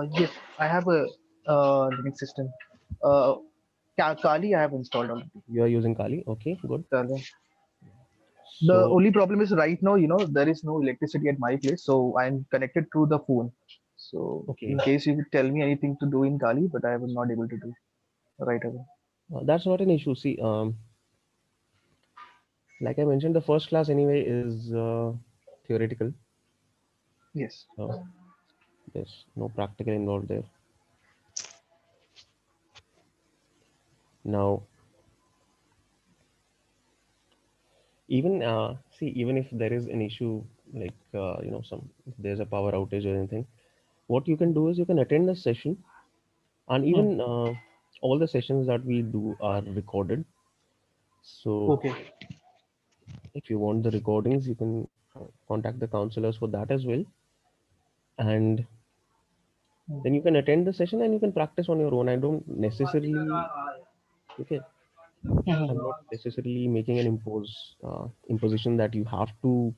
Yes, I have a Linux system. Uh, Kali I have installed already. You are using Kali. Okay, good. Kali. The So only problem is right now, there is no electricity at my place, so I'm connected through the phone. So in okay, case you would tell me anything to do in Kali, but I was not able to do right away. that's not an issue. See, like I mentioned, the first class anyway is theoretical. Yes. So there's no practical involved there. Now, even if there is an issue, like some if there's a power outage or anything, what you can do is you can attend the session, and Hmm. even all the sessions that we do are recorded. So Okay. if you want the recordings, you can contact the counselors for that as well, and Hmm. then you can attend the session and you can practice on your own. I don't necessarily, okay, I'm not necessarily making an imposition that you have to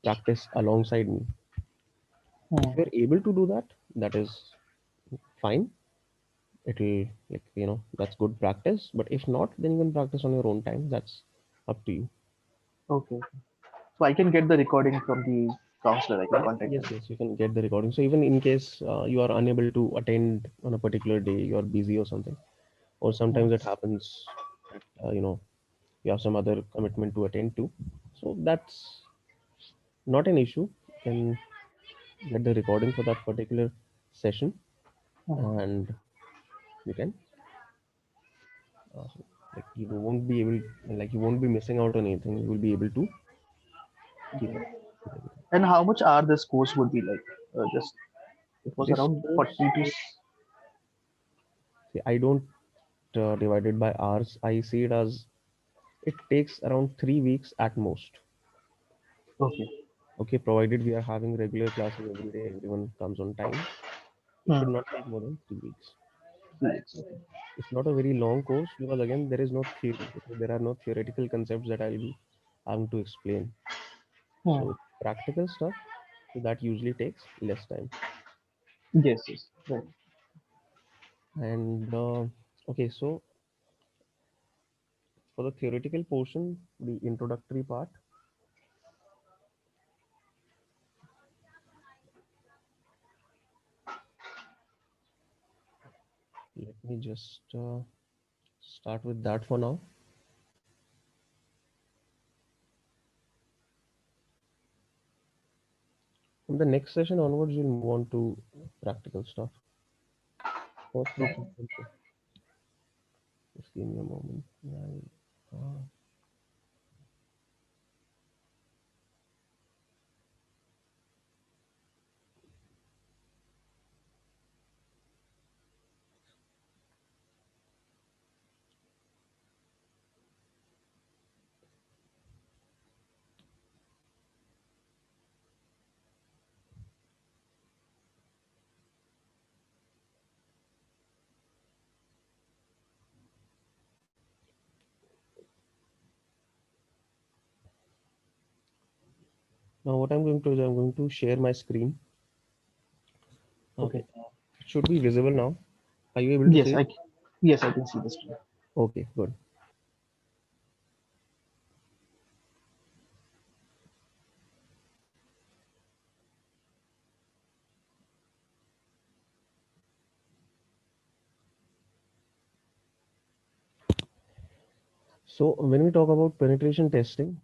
practice alongside me. If Hmm. you're able to do that, that is fine. It'll, that's good practice. But if not, then you can practice on your own time. That's up to you. Okay. So I can get the recording from the counselor. I can Yes, contact yes, them. yes, you can get the recording. So even in case you are unable to attend on a particular day, you are busy or something, or Hmm. sometimes it happens that you have some other commitment to attend to, so that's not an issue. You can get the recording for that particular session, Hmm. and you can like you won't be able, like you won't be missing out on anything. You will be able to keep up with everything. And how much are this course would be like? Just it was This around course 40 to. is, see, I don't divide it by hours. I see it as it takes around 3 weeks at most. Okay. Okay, provided we are having regular classes every day, everyone comes on time. It Hmm. should not take more than 3 weeks. Yes, okay. It's not a very long course because again there is no theory. Okay? There are no theoretical concepts that I'll be having to explain. Hmm. So it's practical stuff, so that usually takes less time. Yes, yes. Right. And okay, so for the theoretical portion, the introductory part, let me just start with that for now. From the next session onwards, we'll move on to practical stuff. First, let me just give me a moment. Now, what I'm going to do is I'm going to share my screen. Okay. Okay, it should be visible now. Are you able to Yes, see it? yes, I can see this. Okay, good. So when we talk about penetration testing,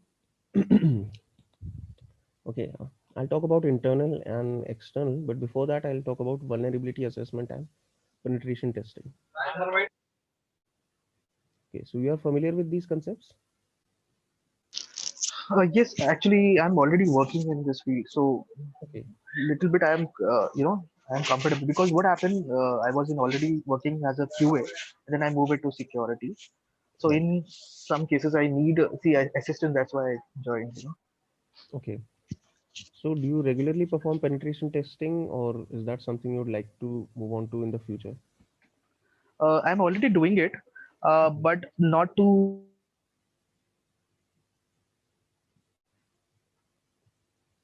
okay, I'll talk about internal and external, but before that, I'll talk about vulnerability assessment and penetration testing. Okay, so you are familiar with these concepts? Yes, actually, I'm already working in this field, so Okay, little bit I'm comfortable because what happened, I was in already working as a QA, and then I moved it to security. So right. in some cases, I need assistance. That's why I joined. Okay. So do you regularly perform penetration testing, or is that something you'd like to move on to in the future? I'm already doing it, Mhm. but not to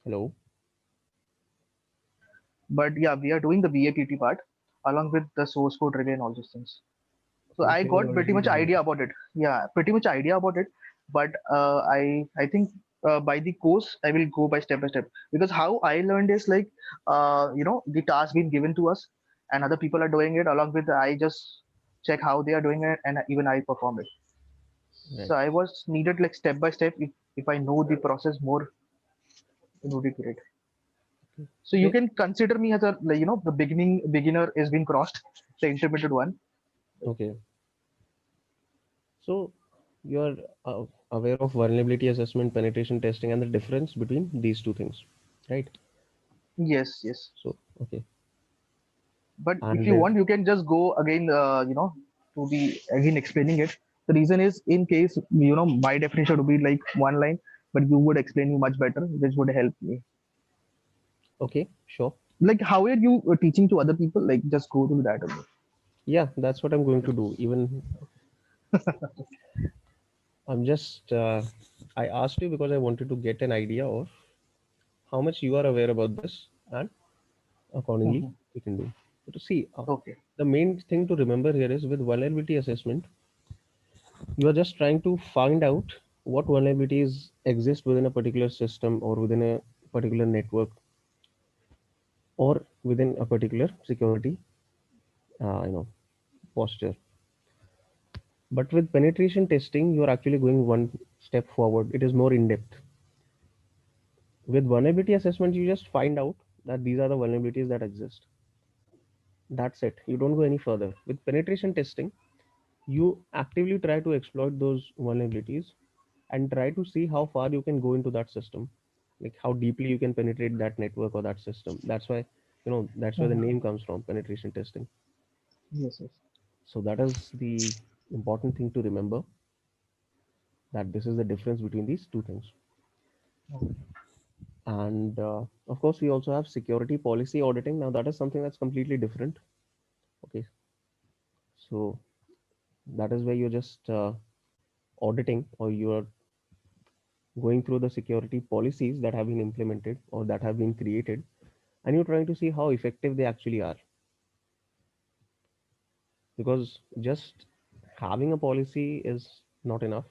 Hello? But yeah, we are doing the BAPT part along with the source code relay and all those things. So I Okay, you're got pretty already much doing idea that. about it. Yeah, pretty much idea about it. But I think by the course I will go by step, because how I learned is like the task being given to us and other people are doing it along with I just check how they are doing it and even I perform it. Right. So I was needed like step by step. If I know the process more, it would be great. So you Okay. can consider me as a like, the beginner is being crossed, the intermediate one. Okay. So you're aware of vulnerability assessment, penetration testing, and the difference between these two things, right? Yes, yes. So okay. But if And you want, you can just go again, to the again explaining it. The reason is in case, my definition would be like one line, but you would explain me much better, which would help me. okay, sure. Like, how are you teaching to other people? Like, just go through that only. Yeah, that's what I'm going to do. Even I'm just I asked you because I wanted to get an idea of how much you are aware about this, and accordingly Mhm. we can do. So to see, Okay. the main thing to remember here is with vulnerability assessment, you are just trying to find out what vulnerabilities exist within a particular system or within a particular network or within a particular security uh, you know posture. But with penetration testing, you are actually going one step forward. It is more in depth. With vulnerability assessment, you just find out that these are the vulnerabilities that exist. That's it. You don't go any further. With penetration testing, you actively try to exploit those vulnerabilities and try to see how far you can go into that system, like how deeply you can penetrate that network or that system. That's why, that's where the Mhm. name comes from, penetration testing. Yes, yes. So that is the important thing to remember, that this is the difference between these two things. Okay. And of course, we also have security policy auditing. Now, that is something that's completely different. Okay, so that is where you're just auditing, or you are going through the security policies that have been implemented or that have been created, and you're trying to see how effective they actually are. Because just having a policy is not enough.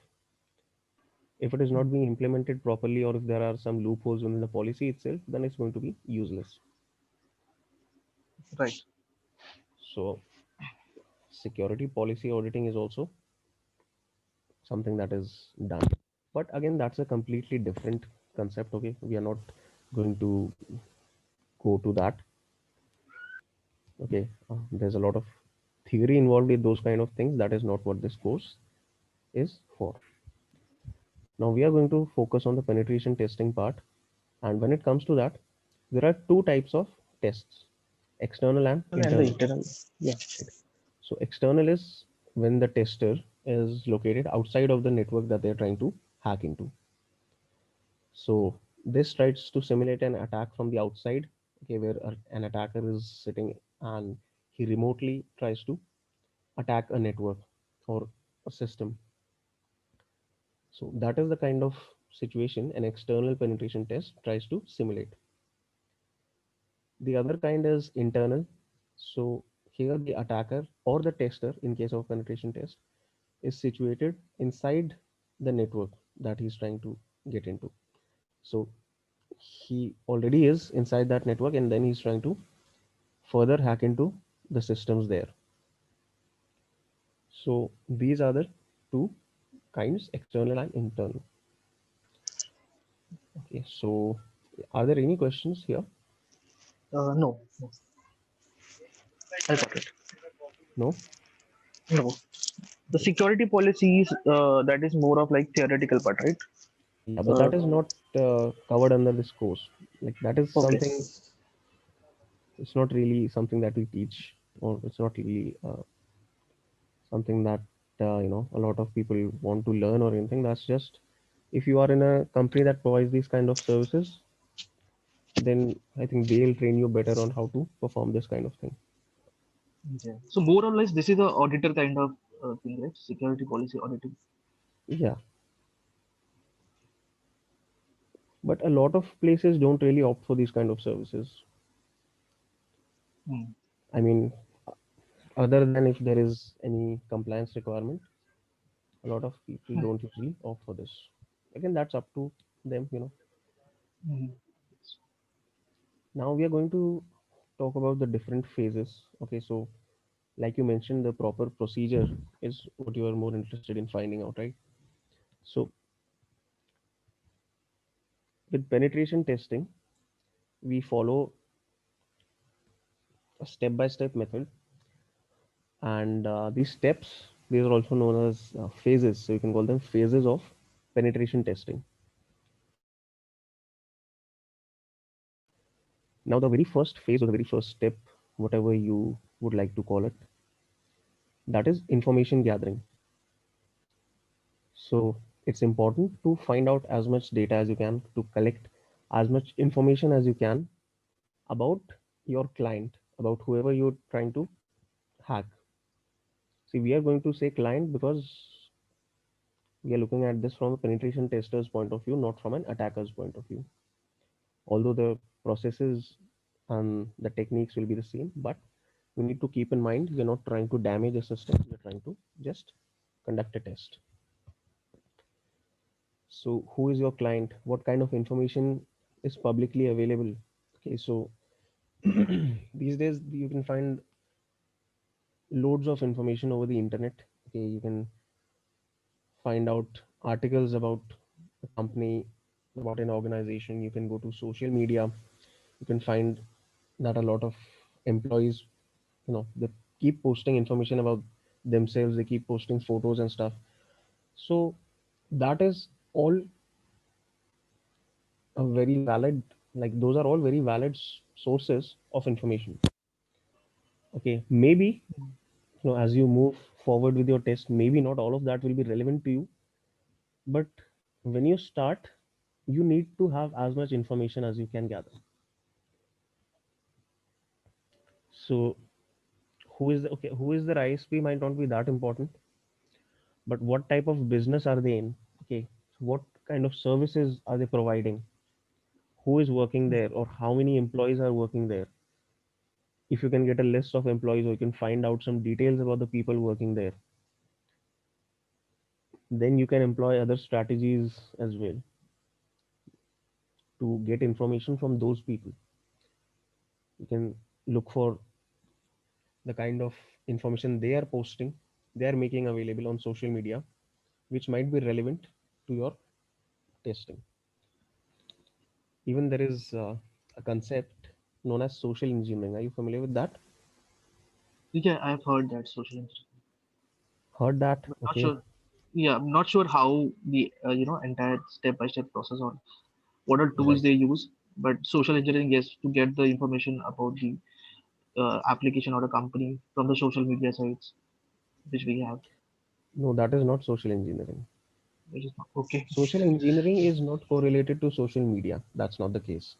If it is not being implemented properly, or if there are some loopholes within the policy itself, then it's going to be useless. Right. So security policy auditing is also something that is done. But again, that's a completely different concept. Okay, we are not going to go to that. Okay, there's a lot of theory involved in those kind of things. That is not what this course is for. Now we are going to focus on the penetration testing part. And when it comes to that, there are two types of tests: external and And the internal. internal. Yeah. Right? So external is when the tester is located outside of the network that they're trying to hack into. So this tries to simulate an attack from the outside, okay, where an attacker is sitting and he remotely tries to attack a network or a system. So that is the kind of situation an external penetration test tries to simulate. The other kind is internal. So here the attacker or the tester, in case of penetration test, is situated inside the network that he's trying to get into. So he already is inside that network, and then he's trying to further hack into the systems there. So these are the two kinds, external and internal. Okay, so are there any questions here? No, no, I got it. No? No. The Okay. security policies, that is more of like theoretical part, right? Yeah, but Uh, that is not covered under this course. Like that is okay. something, it's not really something that we teach, or it's not really something that a lot of people want to learn or anything. That's just, if you are in a company that provides these kind of services, then I think they'll train you better on how to perform this kind of thing. Yeah. So more or less, this is a auditor kind of thing, right? Security policy auditing. Yeah, but a lot of places don't really opt for these kind of services. Hmm. I mean, other than if there is any compliance requirement, a lot of people Hmm. don't usually opt for this. Again, that's up to them. Hmm. Now we are going to talk about the different phases. Okay, so like you mentioned, the proper procedure is what you are more interested in finding out, right? So with penetration testing, we follow a step-by-step method, and these steps, these are also known as phases. So you can call them phases of penetration testing. Now, the very first phase or the very first step, whatever you would like to call it, that is information gathering. So it's important to find out as much data as you can, to collect as much information as you can about your client, about whoever you're trying to hack. See, we are going to say client because we are looking at this from a penetration tester's point of view, not from an attacker's point of view. Although the processes and the techniques will be the same, but you need to keep in mind you're not trying to damage a system, you're trying to just conduct a test. So, who is your client? What kind of information is publicly available? Okay, so these days you can find loads of information over the internet. Okay, you can find out articles about a company, about an organization. You can go to social media. You can find that a lot of employees, they keep posting information about themselves. They keep posting photos and stuff. So that is all a very valid, like those are all very valid sources of information. Okay, maybe as you move forward with your test, maybe not all of that will be relevant to you, but when you start, you need to have as much information as you can gather. So who is the ISP might not be that important, but what type of business are they in? Okay, so what kind of services are they providing? Who is working there, or how many employees are working there? If you can get a list of employees, or you can find out some details about the people working there, then you can employ other strategies as well to get information from those people. You can look for the kind of information they are posting, they are making available on social media, which might be relevant to your testing. Even there is a concept known as social engineering. Are you familiar with that? Yeah, I've heard that social engineering, Heard that? but not Okay. sure. Yeah, I'm not sure how the entire step-by-step process or what are tools Right. they use. But social engineering, yes, to get the information about the application or a company from the social media sites which we have, No, that is not social engineering. which is not okay. Social engineering is not correlated to social media. That's not the case.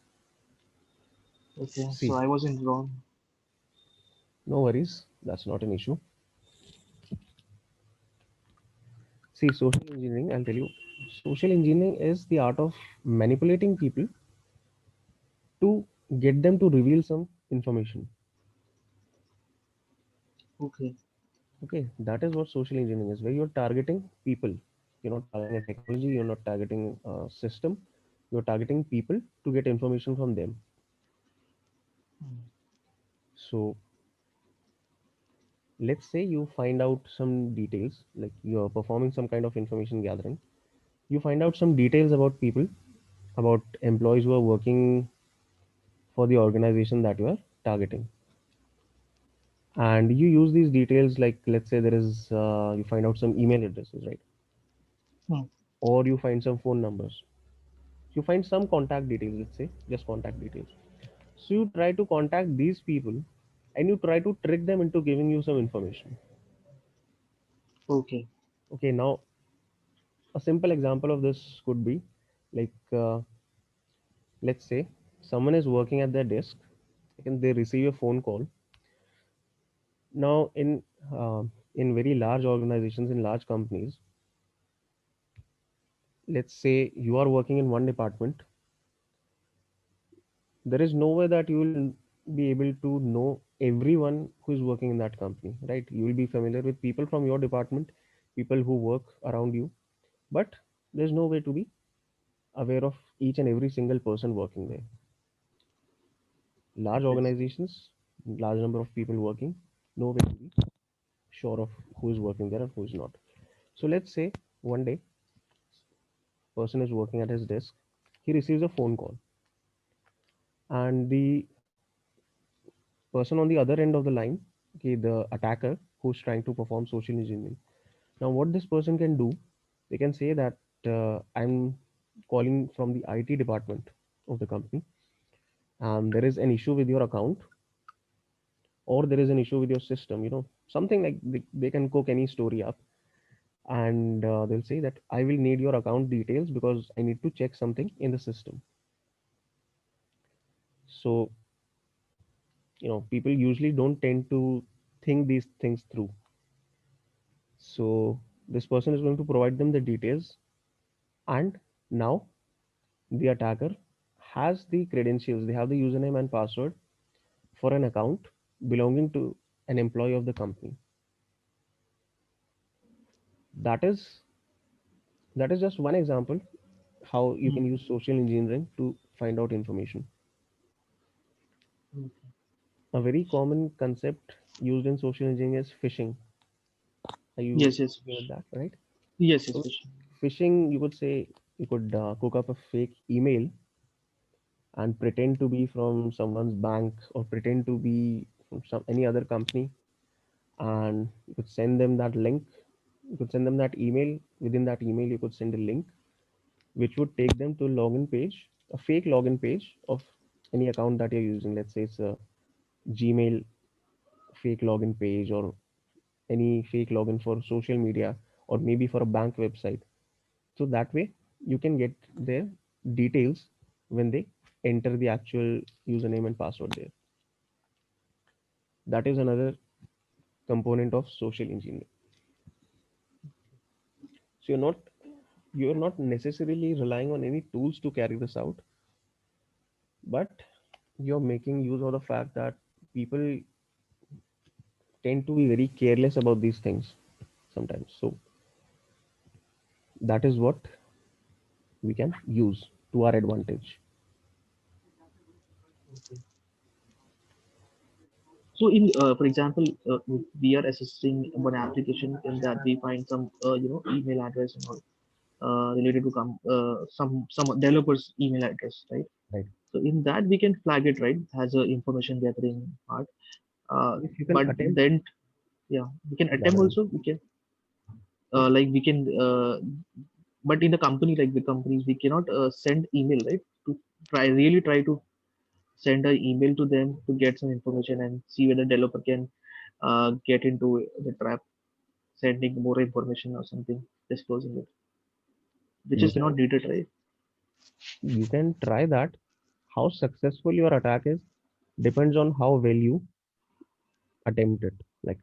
Okay, so See, I wasn't wrong. no worries. That's not an issue. See, social engineering, I'll tell you, social engineering is the art of manipulating people to get them to reveal some information. Okay. Okay, that is what social engineering is, where you're targeting people. You're not targeting a technology, you're not targeting a system, you're targeting people to get information from them. Hmm. So, let's say you find out some details, like you're performing some kind of information gathering. You find out some details about people, about employees who are working for the organization that you are targeting. And you use these details, like let's say there is, you find out some email addresses, right? Hmm. Or you find some phone numbers. You find some contact details, let's say just contact details. So you try to contact these people and you try to trick them into giving you some information. Okay. Okay, now a simple example of this could be like, let's say someone is working at their desk and they receive a phone call. Now uh, in very large organizations, in large companies, let's say you are working in one department, there is no way that you will be able to know everyone who is working in that company, right? You will be familiar with people from your department, people who work around you, but there's no way to be aware of each and every single person working there. Large Yes. organizations, large number of people working, no way to be sure of who is working there and who is not. So let's say one day person is working at his desk, he receives a phone call, and the person on the other end of the line, okay, the attacker who's trying to perform social engineering. Now, what this person can do, they can say that I'm calling from the IT department of the company, and there is an issue with your account, or there is an issue with your system. Something like they can cook any story up, and they'll say that I will need your account details because I need to check something in the system. So, people usually don't tend to think these things through. So, this person is going to provide them the details, and now the attacker has the credentials, they have the username and password for an account belonging to an employee of the company. That is that is just one example how you can Hmm. use social engineering to find out information. Okay. A very common concept used in social engineering is phishing. Are you Yes, yes, familiar with that, right? yes, yes, So for sure. phishing, you could say, you could cook up a fake email and pretend to be from someone's bank or pretend to be from any other company, and you could send them that link. You could send them that email. Within that email you could send a link which would take them to a login page, a fake login page of any account that you're using. Let's say it's a Gmail fake login page, or any fake login for social media, or maybe for a bank website. So that way you can get their details when they enter the actual username and password there. That is another component of social engineering. So you're not necessarily relying on any tools to carry this out, but you're making use of the fact that people tend to be very careless about these things sometimes. So that is what we can use to our advantage. Okay. So, for example, we are assisting one application in that we find some, email address and all related to some developer's email address, right? Right. So in that we can flag it, right, as a information gathering part. If you can But attempt, then, yeah, we can yeah, attempt Gagan. also. We can Hmm? like we can, but in the company, like the companies, we cannot send email, right? To try to send an email to them to get some information and see whether developer can get into the trap, sending more information or something, disclosing it, which You is can not needed, right? you can try that. How successful your attack is depends on how well you attempt it. Like,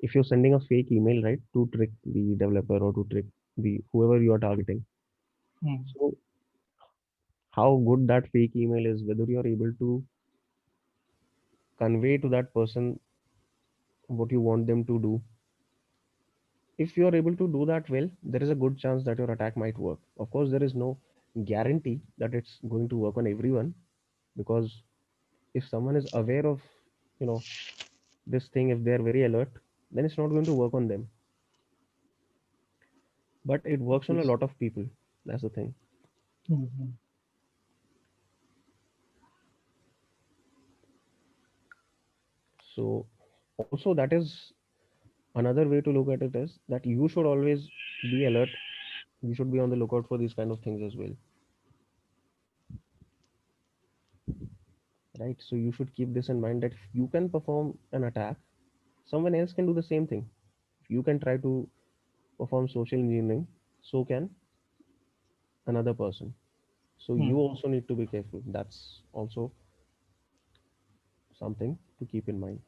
if you're sending a fake email, right, to trick the developer or to trick the whoever you are targeting. Hmm. So how good that fake email is, whether you're able to convey to that person what you want them to do. If you are able to do that well, there is a good chance that your attack might work. Of course, there is no guarantee that it's going to work on everyone, because if someone is aware of, you know, this thing, if they're very alert, then it's not going to work on them. But it works on a Yes. lot of people. That's the thing. Hmm. So also that is another way to look at it, is that you should always be alert. You should be on the lookout for these kind of things as well, right? So you should keep this in mind, that if you can perform an attack, someone else can do the same thing. If you can try to perform social engineering, so can another person. So you Hmm. also need to be careful. That's also something to keep in mind.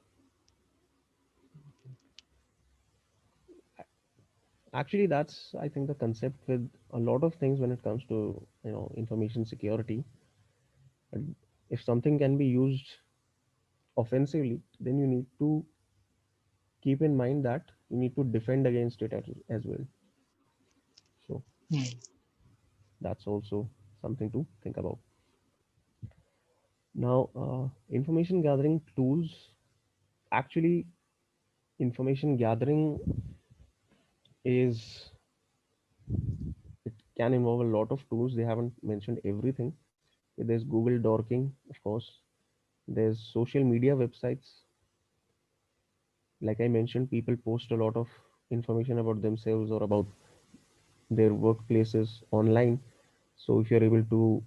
Actually, that's, I think, the concept with a lot of things when it comes to, information security. And if something can be used offensively, then you need to keep in mind that you need to defend against it as well. So that's also something to think about. Now, information gathering tools, actually, information gathering is, it can involve a lot of tools. They haven't mentioned everything. There's Google Dorking, of course. There's social media websites. Like I mentioned, people post a lot of information about themselves or about their workplaces online. So if you're able to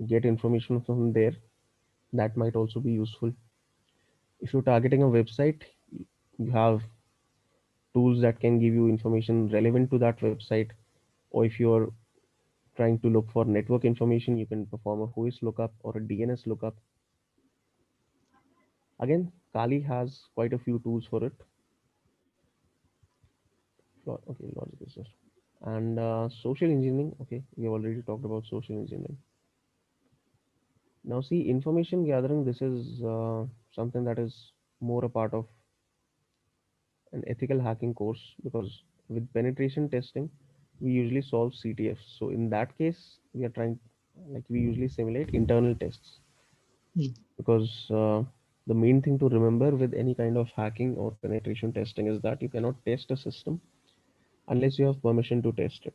get information from there, that might also be useful. If you're targeting a website, you have tools that can give you information relevant to that website. Or if you're trying to look for network information, you can perform a whois lookup or a DNS lookup. Again, Kali has quite a few tools for it. Okay, logic is just. And social engineering. Okay, we have already talked about social engineering. Now, see, information gathering. This is something that is more a part of an ethical hacking course, because with penetration testing, we usually solve CTFs. So in that case, we are trying, like, we usually simulate internal tests, because the main thing to remember with any kind of hacking or penetration testing is that you cannot test a system unless you have permission to test it.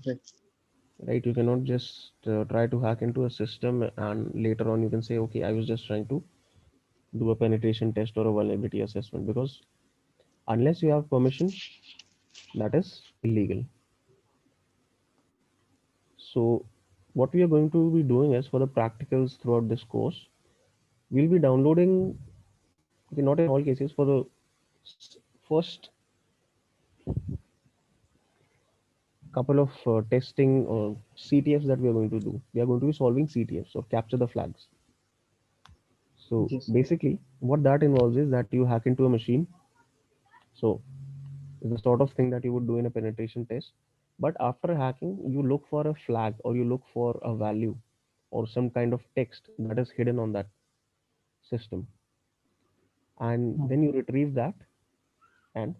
Right. Right? You cannot just try to hack into a system and later on you can say, okay, I was just trying to do a penetration test or a vulnerability assessment, because unless you have permission, that is illegal. So what we are going to be doing is, for the practicals throughout this course, we'll be downloading, okay, not in all cases, for the first couple of testing or CTFs that we are going to do, we are going to be solving CTFs or capture the flags. So Yes. basically, what that involves is that you hack into a machine. So it's the sort of thing that you would do in a penetration test. But after hacking, you look for a flag or you look for a value or some kind of text that is hidden on that system. And then you retrieve that, and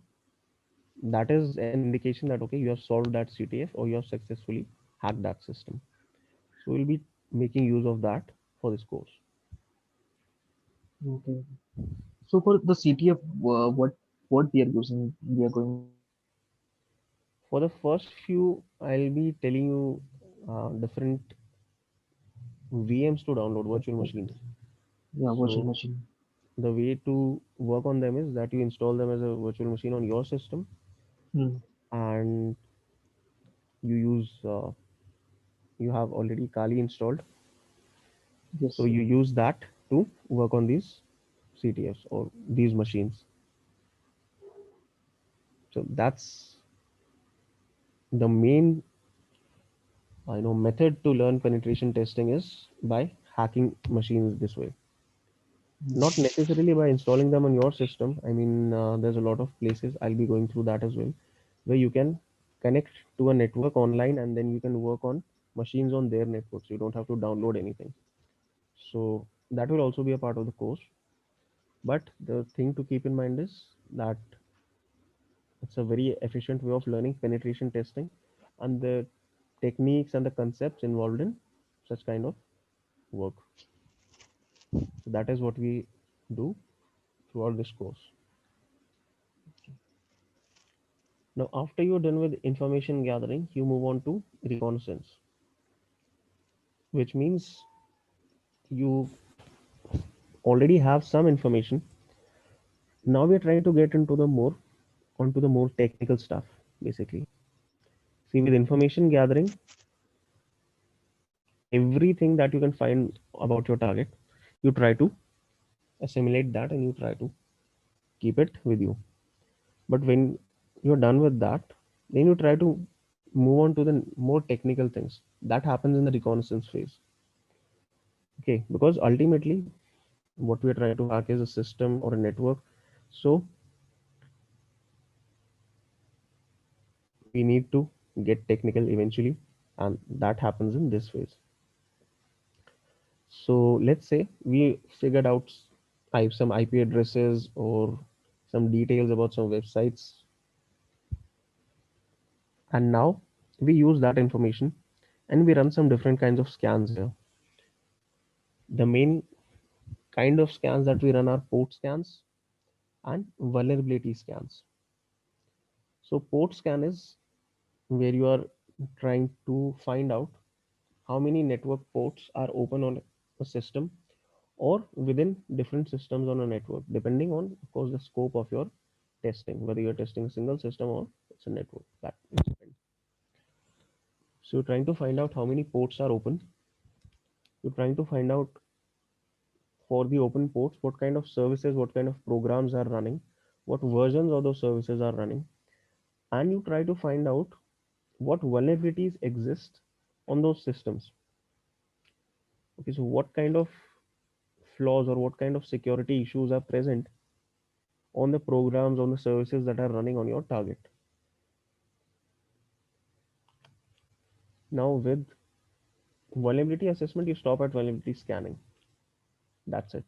that is an indication that, okay, you have solved that CTF or you have successfully hacked that system. So we'll be making use of that for this course. Okay. So for the CTF, what we are using, we are going to use. For the first few, I'll be telling you different VMs to download, virtual machines. Yeah, virtual So machine. the way to work on them is that you install them as a virtual machine on your system, Hmm. and you use you have already Kali installed, so Yes. you use that to work on these CTFs or these machines. So that's the main method to learn penetration testing, is by hacking machines this way. Not Hmm. necessarily by installing them on your system. I mean, there's a lot of places, I'll be going through that as well, where you can connect to a network online and then you can work on machines on their networks. You don't have to download anything. So that will also be a part of the course. But the thing to keep in mind is that it's a very efficient way of learning penetration testing and the techniques and the concepts involved in such kind of work. So that is what we do throughout this course. Now, after you're done with information gathering, you move on to reconnaissance, which means you already have some information. Now we're trying to get into the more onto the more technical stuff, basically. See, with information gathering, everything that you can find about your target, you try to assimilate that and you try to keep it with you. But when you're done with that, then you try to move on to the more technical things. That happens in the reconnaissance phase. Okay, because ultimately what we are trying to hack is a system or a network. So we need to get technical eventually, and that happens in this phase. So let's say we figured out some IP addresses or some details about some websites, and now we use that information and we run some different kinds of scans here. The main kind of scans that we run are port scans and vulnerability scans. So port scan is where you are trying to find out how many network ports are open on a system or within different systems on a network, depending on, of course, the scope of your testing, whether you're testing a single system or it's a network. That is depends. So you're trying to find out how many ports are open. You're trying to find out for the open ports what kind of services, what kind of programs are running, what versions of those services are running, and you try to find out what vulnerabilities exist on those systems. Okay, so what kind of flaws or what kind of security issues are present on the programs, on the services that are running on your target. Now, with vulnerability assessment, you stop at vulnerability scanning. That's it.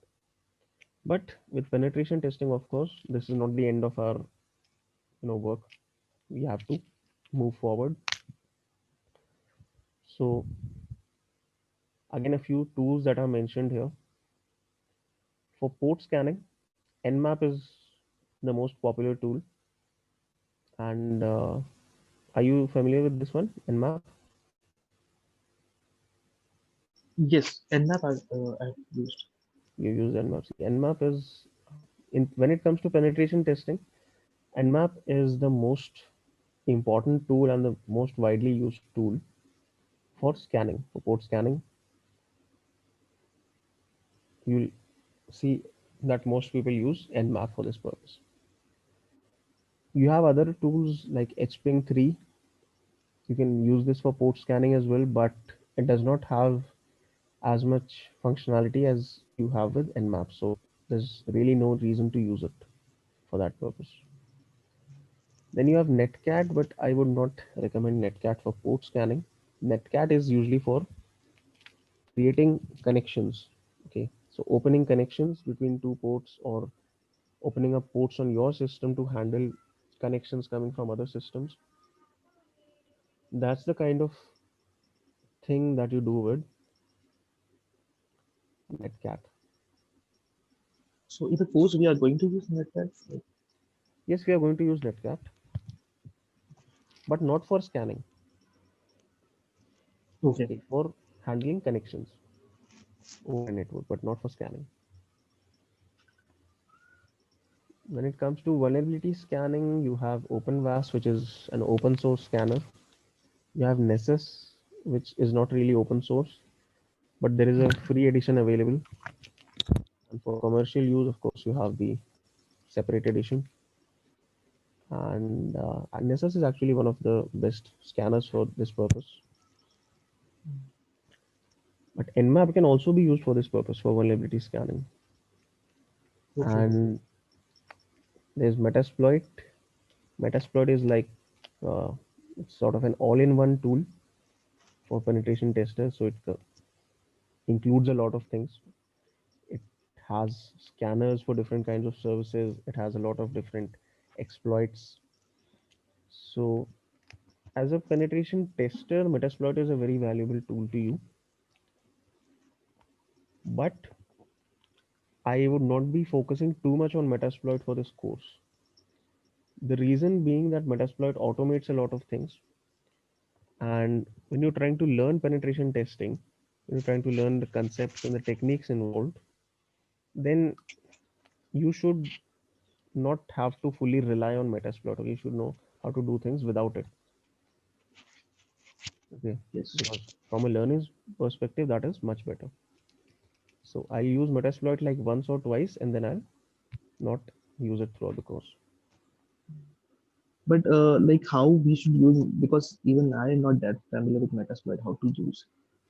But with penetration testing, of course, this is not the end of our work. We have to move forward. So again, a few tools that are mentioned here for port scanning. Nmap is the most popular tool, and are you familiar with this one, Nmap? Yes, Nmap I've used. You use Nmap. See, Nmap is when it comes to penetration testing, Nmap is the most important tool and the most widely used tool for scanning, for port scanning. You'll see that most people use Nmap for this purpose. You have other tools like HPing 3. You can use this for port scanning as well, but it does not have as much functionality as you have with Nmap. So there's really no reason to use it for that purpose. Then you have Netcat, but I would not recommend Netcat for port scanning. Netcat is usually for creating connections. Okay, so opening connections between two ports or opening up ports on your system to handle connections coming from other systems. That's the kind of thing that you do with Netcat. So in the course we are going to use Netcat. Yes, we are going to use Netcat, but not for scanning. Okay. Okay, for handling connections over a network, but not for scanning. When it comes to vulnerability scanning, you have OpenVAS, which is an open source scanner. You have Nessus, which is not really open source, but there is a free edition available. And for commercial use, of course, you have the separate edition. And Nessus is actually one of the best scanners for this purpose. But Nmap can also be used for this purpose for vulnerability scanning. Okay. And there's Metasploit. Metasploit is like it's sort of an all-in-one tool for penetration testers. So it includes a lot of things. It has scanners for different kinds of services. It has a lot of different exploits. So as a penetration tester, Metasploit is a very valuable tool to you. But I would not be focusing too much on Metasploit for this course. The reason being that Metasploit automates a lot of things. And when you're trying to learn penetration testing, when you're trying to learn the concepts and the techniques involved, then you should not have to fully rely on Metasploit. Okay, you should know how to do things without it. Okay, Yes. because from a learner's perspective, that is much better. So I'll use Metasploit like once or twice, and then I'll not use it throughout the course. But like how we should use, because even I am not that familiar with Metasploit, how to use.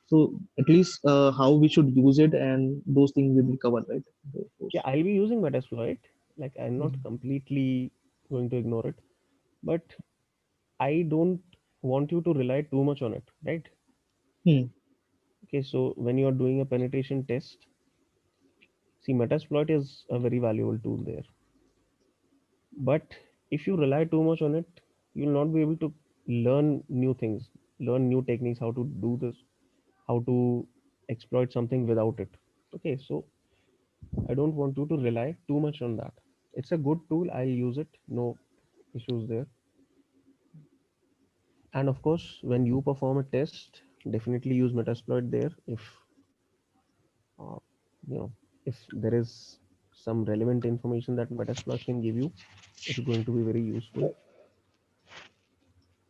So at least how we should use it and those things will be covered, right? The Yeah, course. I'll be using Metasploit. Like I'm not Mhm. completely going to ignore it, but I don't want you to rely too much on it, right? Hmm. Okay, so when you are doing a penetration test, see, Metasploit is a very valuable tool there. But if you rely too much on it, you'll not be able to learn new things, learn new techniques, how to do this, how to exploit something without it. Okay, so I don't want you to rely too much on that. It's a good tool. I use it. No issues there. And of course, when you perform a test, definitely use Metasploit there. Uh, you know, if there is some relevant information that Metasploit can give you, it's going to be very useful.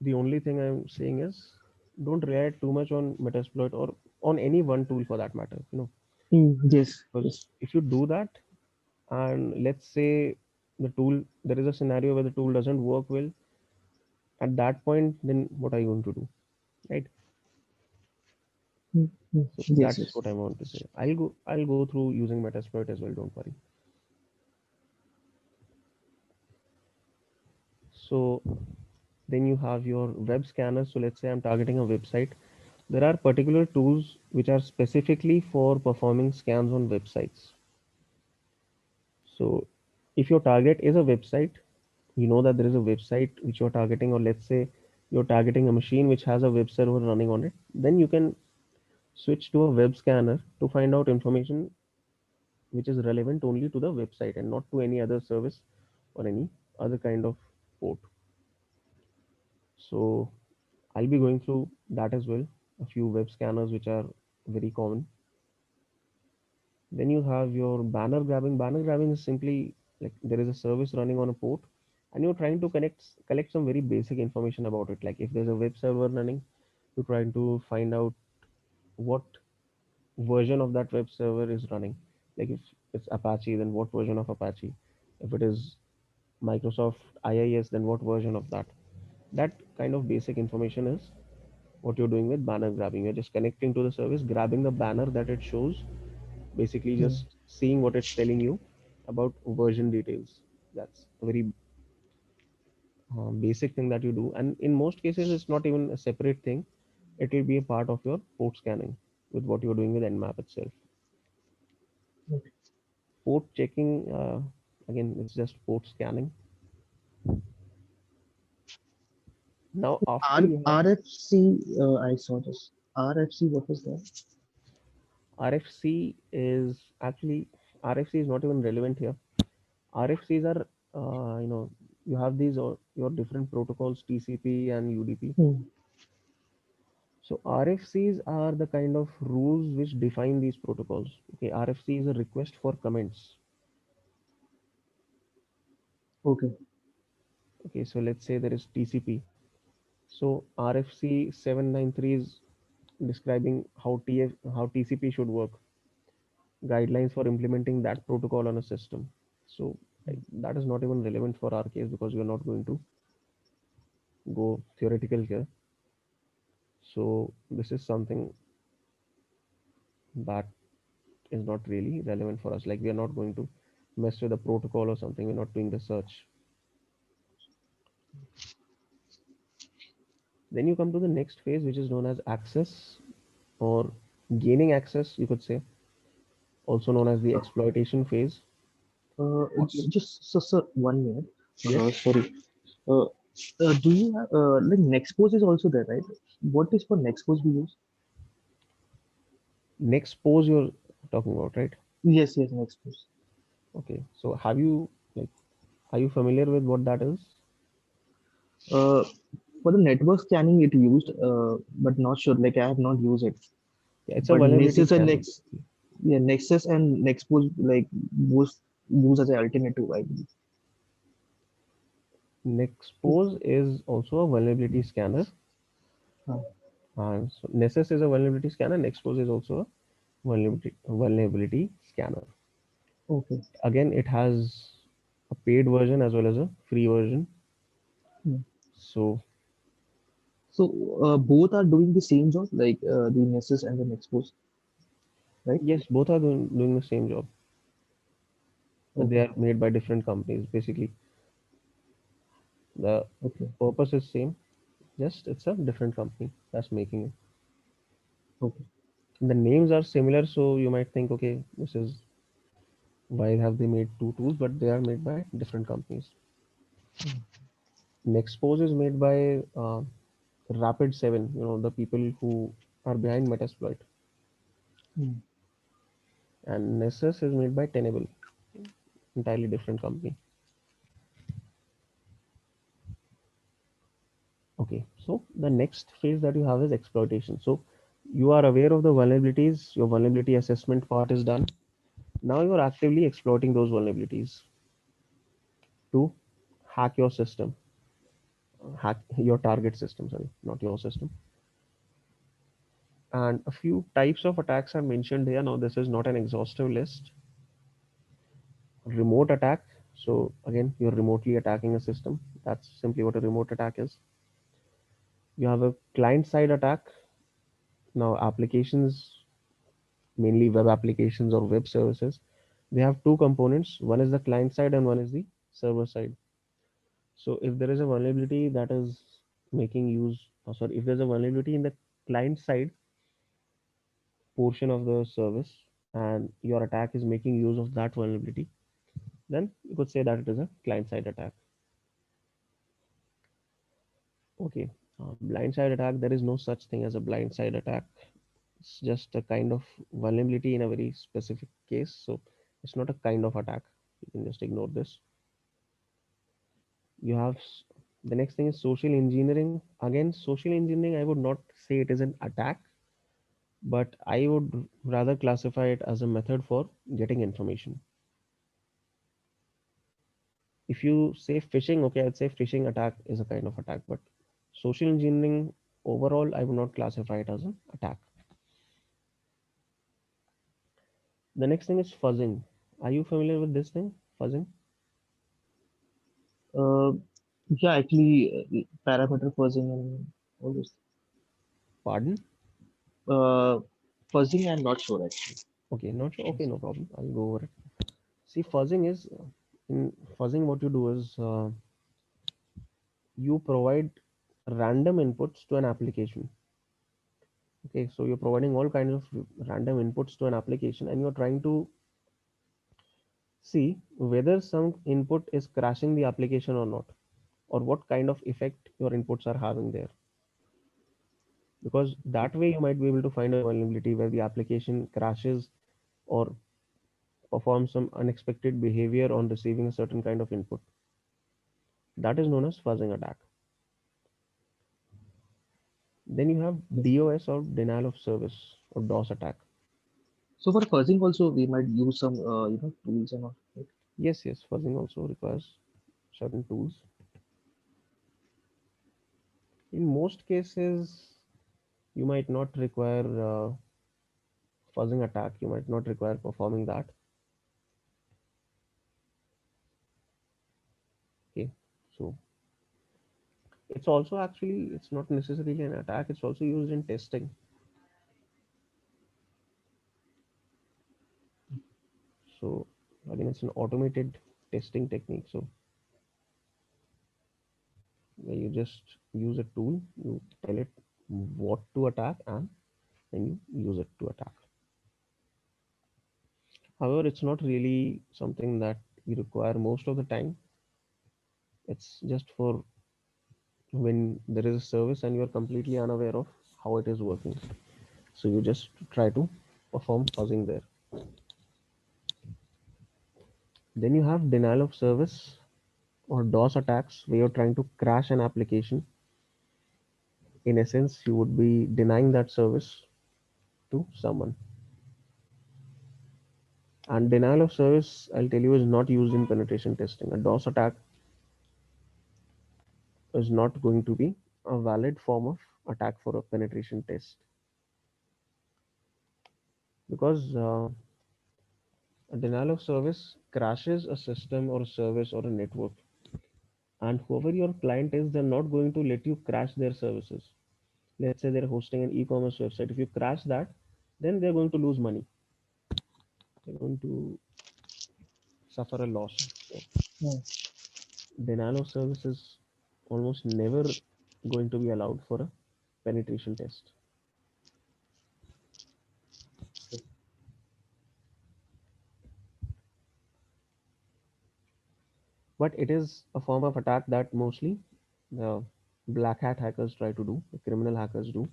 The only thing I'm saying is don't rely too much on Metasploit or on any one tool for that matter. Yes, Because yes. if you do that, and let's say there is a scenario where the tool doesn't work well, at that point, then what are you going to do, right? So Yes, that's yes. what I want to say. I'll go through using Metasploit as well. Don't worry. So then you have your web scanner. So let's say I'm targeting a website. There are particular tools which are specifically for performing scans on websites. So if your target is a website, you know that there is a website which you're targeting, or let's say you're targeting a machine which has a web server running on it, then you can switch to a web scanner to find out information which is relevant only to the website and not to any other service or any other kind of port. So I'll be going through that as well. A few web scanners which are very common. Then you have your banner grabbing. Banner grabbing is simply like there is a service running on a port and you're trying to collect some very basic information about it. Like if there's a web server running, you're trying to find out what version of that web server is running. Like if it's Apache, then what version of Apache? If it is Microsoft IIS, then what version of that? That kind of basic information is what you're doing with banner grabbing. You're just connecting to the service, grabbing the banner that it shows, basically just seeing what it's telling you about version details. That's a very basic thing that you do. And in most cases, it's not even a separate thing, it will be a part of your port scanning with what you're doing with Nmap itself. Port checking, again, it's just port scanning. Now, after you have RFC, I saw this. RFC, what was that? RFC, is actually RFC is not even relevant here. RFCs are, you have these or your different protocols, TCP and UDP. Hmm. So RFCs are the kind of rules which define these protocols. Okay, RFC is a request for comments. Okay. Okay, so let's say there is TCP. So RFC 793 is describing how TCP should work, guidelines for implementing that protocol on a system. So that is not even relevant for our case because we are not going to go theoretical here. So this is something that is not really relevant for us. Like we are not going to mess with the protocol or something. We're not doing the search. Then you come to the next phase, which is known as access or gaining access, you could say, also known as the exploitation phase. What you, Just so 1 minute. yes, Sorry. Uh, do you have like Nexpose is also there, right? What is for Nexpose we use? next pose you're talking about, right? Yes, yes, Nexpose. Okay. So are you familiar with what that is? Uh, for the network scanning, it used, but not sure. Like I have not used it. Yeah, it's a But vulnerability Nexus and scanner. Nex, yeah, Nexus and Nexpose like both use as an alternative, I believe. Nexpose is also a vulnerability scanner. Huh. And so Nessus is a vulnerability scanner. Nexpose is also a vulnerability scanner. Okay. Again, it has a paid version as well as a free version. Hmm. So So both are doing the same job, like the Nessus and the Nexpose, right? yes, both are doing the same job, but they Okay. are made by different companies. Basically, the Okay. purpose is same, just it's a different company that's making it. Okay. The names are similar, so you might think, okay, this is why have they made two tools, but they are made by different companies. Nexpose is made by Rapid7, the people who are behind Metasploit, Hmm. and Nessus is made by Tenable, entirely different company. Okay, so the next phase that you have is exploitation. So you are aware of the vulnerabilities, your vulnerability assessment part is done. Now you are actively exploiting those vulnerabilities to hack your system, hack your target system, sorry, not your system. And a few types of attacks are mentioned here. Now, this is not an exhaustive list. Remote attack. So again, you're remotely attacking a system. That's simply what a remote attack is. You have a client side attack. Now, applications, mainly web applications or web services, they have two components. One is the client side and one is the server side. So if there is a vulnerability that is making use, sorry, if there's a vulnerability in the client side portion of the service and your attack is making use of that vulnerability, then you could say that it is a client side attack. Okay, blind side attack, there is no such thing as a blind side attack. It's just a kind of vulnerability in a very specific case. So it's not a kind of attack. You can just ignore this. You have the next thing is social engineering. Again, social engineering, I would not say it is an attack, but I would rather classify it as a method for getting information. If you say phishing, okay, I'd say phishing attack is a kind of attack, but social engineering overall, I would not classify it as an attack. The next thing is fuzzing. Are you familiar with this thing? Fuzzing? Uh, yeah, actually, parameter fuzzing and all this. Pardon? Uh, Fuzzing, I'm not sure actually. Okay, not sure. Okay, no problem. I'll go over it. See, fuzzing is in fuzzing, what you do is you provide random inputs to an application. Okay, so you're providing all kinds of random inputs to an application and you're trying to see whether some input is crashing the application or not, or what kind of effect your inputs are having there. Because that way you might be able to find a vulnerability where the application crashes or performs some unexpected behavior on receiving a certain kind of input. That is known as fuzzing attack. Then you have DOS or denial of service or DOS attack. So for fuzzing also, we might use some, tools and all. Right? Yes, yes, fuzzing also requires certain tools. In most cases, you might not require fuzzing attack. You might not require performing that. Okay, so it's also actually it's not necessarily an attack. It's also used in testing. So again, it's an automated testing technique. So where you just use a tool, you tell it what to attack, and then you use it to attack. However, it's not really something that you require most of the time. It's just for when there is a service and you're completely unaware of how it is working. So you just try to perform fuzzing there. Then you have denial of service or DOS attacks where you're trying to crash an application. In essence, you would be denying that service to someone. And denial of service, I'll tell you, is not used in penetration testing. A DOS attack is not going to be a valid form of attack for a penetration test because a denial of service crashes a system or a service or a network, and whoever your client is, they're not going to let you crash their services. Let's say they're hosting an e-commerce website. If you crash that, then they're going to lose money. They're going to suffer a loss. So Hmm. denial of service is almost never going to be allowed for a penetration test. but it is a form of attack that mostly the black hat hackers try to do, the criminal hackers do.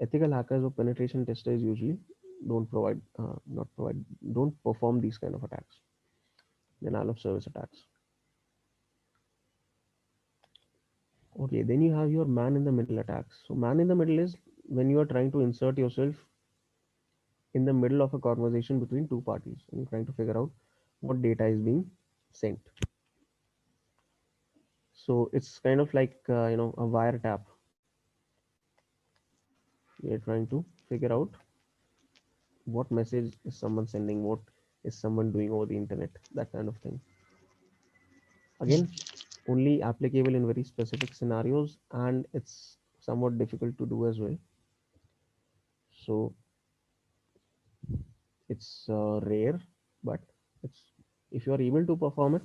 Ethical hackers or penetration testers usually don't provide, not provide, don't perform these kind of attacks, denial of service attacks. Okay, then you have your man in the middle attacks. So man in the middle is when you are trying to insert yourself in the middle of a conversation between two parties and you're trying to figure out what data is being sent. So it's kind of like a wiretap. You're trying to figure out what message is someone sending, what is someone doing over the internet, that kind of thing. Again, only applicable in very specific scenarios, and it's somewhat difficult to do as well. So it's rare, but it's if you are able to perform it,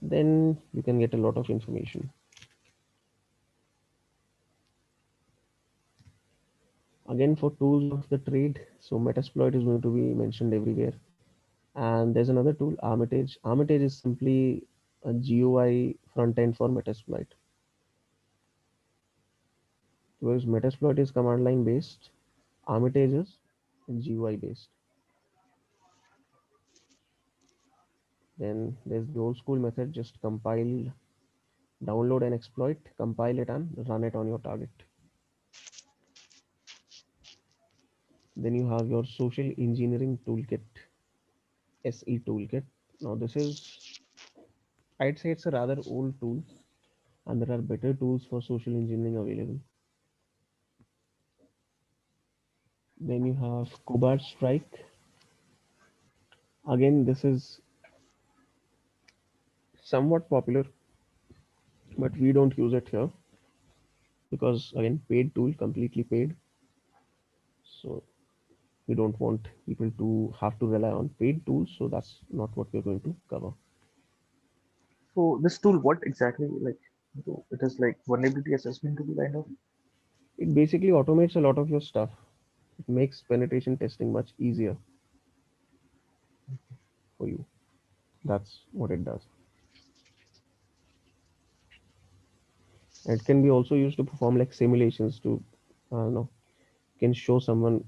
then you can get a lot of information. Again, for tools of the trade, so Metasploit is going to be mentioned everywhere. And there's another tool, Armitage. Armitage is simply a GUI front end for Metasploit. Whereas Metasploit is command line based, Armitage is GUI based. Then there's the old school method, just compile, download an exploit, compile it and run it on your target. Then you have your social engineering toolkit, SE toolkit. Now this is, I'd say it's a rather old tool, and there are better tools for social engineering available. Then you have Cobalt Strike. Again, this is somewhat popular, but we don't use it here because again, paid tool, completely paid. So we don't want people to have to rely on paid tools. So that's not what we're going to cover. So this tool, what exactly like? It is like vulnerability assessment tool kind of. It basically automates a lot of your stuff. It makes penetration testing much easier for you. That's what it does. It can be also used to perform like simulations to, I don't know, can show someone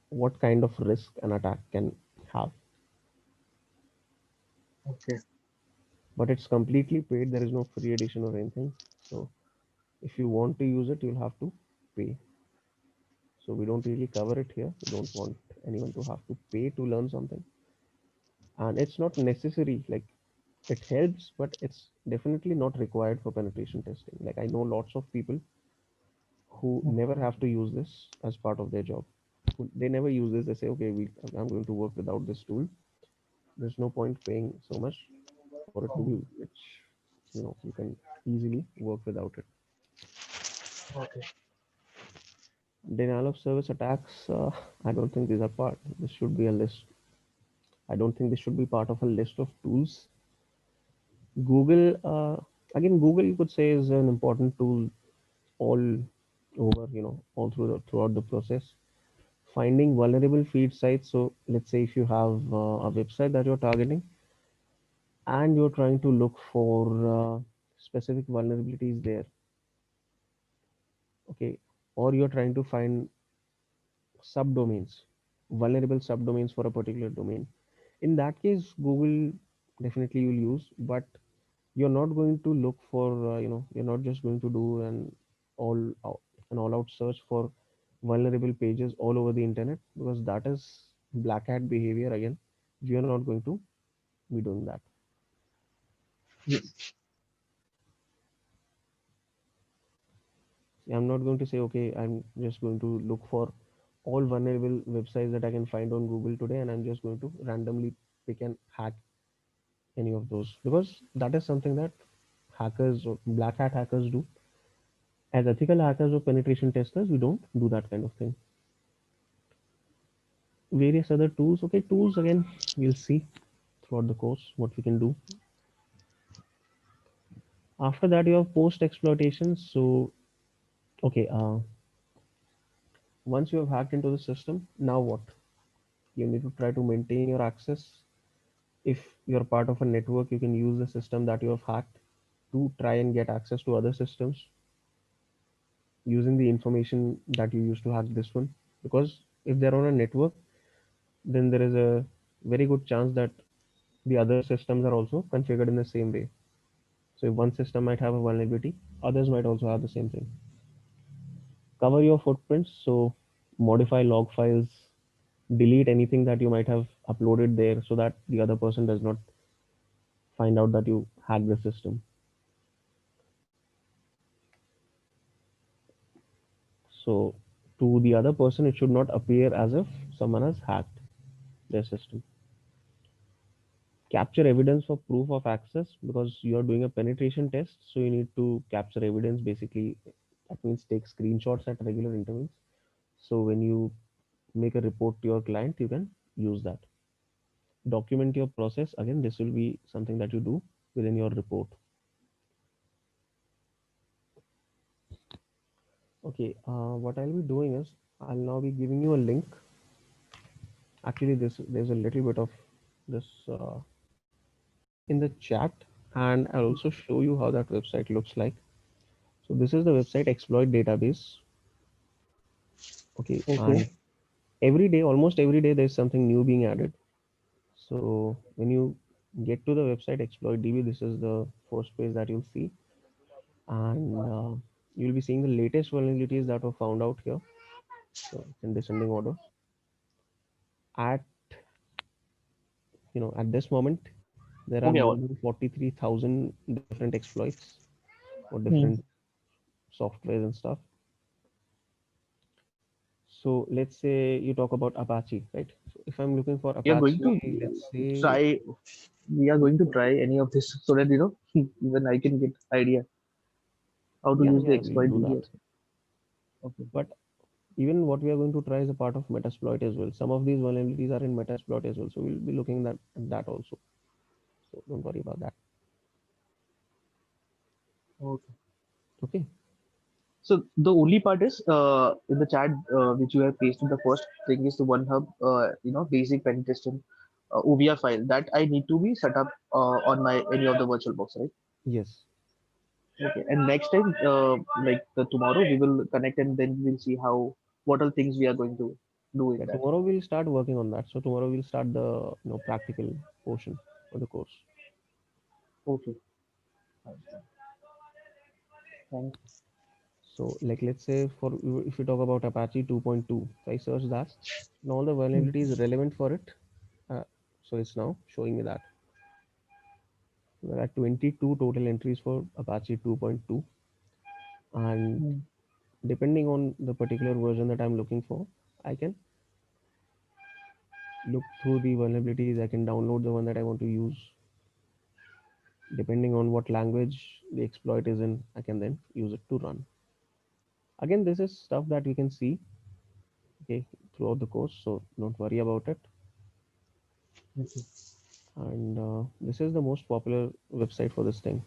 what kind of risk an attack can have. Okay. But it's completely paid. There is no free edition or anything. So if you want to use it, you'll have to pay. So we don't really cover it here. We don't want anyone to have to pay to learn something. And it's not necessary. Like it helps, but it's definitely not required for penetration testing. Like I know lots of people who never have to use this as part of their job. They never use this. They say, okay, I'm going to work without this tool. There's no point paying so much for a tool which you can easily work without it. Okay. Denial of service attacks. I don't think these are part. This should be a list. I don't think this should be part of a list of tools. Google, again, Google you could say is an important tool all over, all throughout the process. Finding vulnerable feed sites. So let's say if you have a website that you're targeting and you're trying to look for specific vulnerabilities there, okay, or you're trying to find subdomains, vulnerable subdomains for a particular domain. In that case, Google definitely you'll use, but you're not going to look for, you're not just going to do all out, an all out search for vulnerable pages all over the internet because that is black hat behavior again. We are not going to be doing that. Yes. I'm not going to say, okay, I'm just going to look for all vulnerable websites that I can find on Google today, and I'm just going to randomly pick and hack any of those because that is something that hackers or black hat hackers do. As ethical hackers or penetration testers, we don't do that kind of thing. Various other tools. Okay, tools again, we'll see throughout the course what we can do. After that, you have post exploitation. So, okay, once you have hacked into the system, now what? You need to try to maintain your access. If you're part of a network, you can use the system that you have hacked to try and get access to other systems using the information that you used to hack this one. Because if they're on a network, then there is a very good chance that the other systems are also configured in the same way. So if one system might have a vulnerability, others might also have the same thing. Cover your footprints, so modify log files, delete anything that you might have uploaded there so that the other person does not find out that you hacked the system. So to the other person, it should not appear as if someone has hacked their system. Capture evidence for proof of access, because you are doing a penetration test, so you need to capture evidence. Basically, that means take screenshots at regular intervals. So when you make a report to your client, you can use that. Document your process. Again, this will be something that you do within your report. Okay, what I'll be doing is I'll now be giving you a link. Actually, this there's a little bit of this in the chat, and I'll also show you how that website looks like. So this is the website exploit database. Okay, and Okay. every day, almost every day, there's something new being added. So when you get to the website exploit DB, this is the first page that you'll see, and you'll be seeing the latest vulnerabilities that were found out here. So it's in descending order. At at this moment, there are Okay. more than 43,000 different exploits for Hmm. different softwares and stuff. So let's say you talk about Apache, right? So if I'm looking for We are going to Apache, let's say, try. We are going to try any of this so that even I can get idea how to yeah, use the yeah, we'll exploit do DB that. as well. Okay. But even what we are going to try is a part of Metasploit as well. Some of these vulnerabilities are in Metasploit as well. So we'll be looking at that also. So don't worry about that. Okay. Okay. So the only part is in the chat which you have pasted. The first thing is the one hub, basic pen testing OVR file that I need to be set up on my any of the virtual box, right? Yes. Okay. And next time, like tomorrow, we will connect and then we'll see how what are things we are going to do in Yeah, that. tomorrow we'll start working on that. So tomorrow we'll start the practical portion of the course. Okay. Thanks. So like let's say for if you talk about Apache 2.2, so I search that and all the vulnerabilities relevant for it. Uh, so it's now showing me that there are 22 total entries for Apache 2.2, and Hmm. depending on the particular version that I'm looking for, I can look through the vulnerabilities. I can download the one that I want to use. Depending on what language the exploit is in, I can then use it to run. Again, this is stuff that we can see, okay, throughout the course, so don't worry about it. Okay. And this is the most popular website for this thing.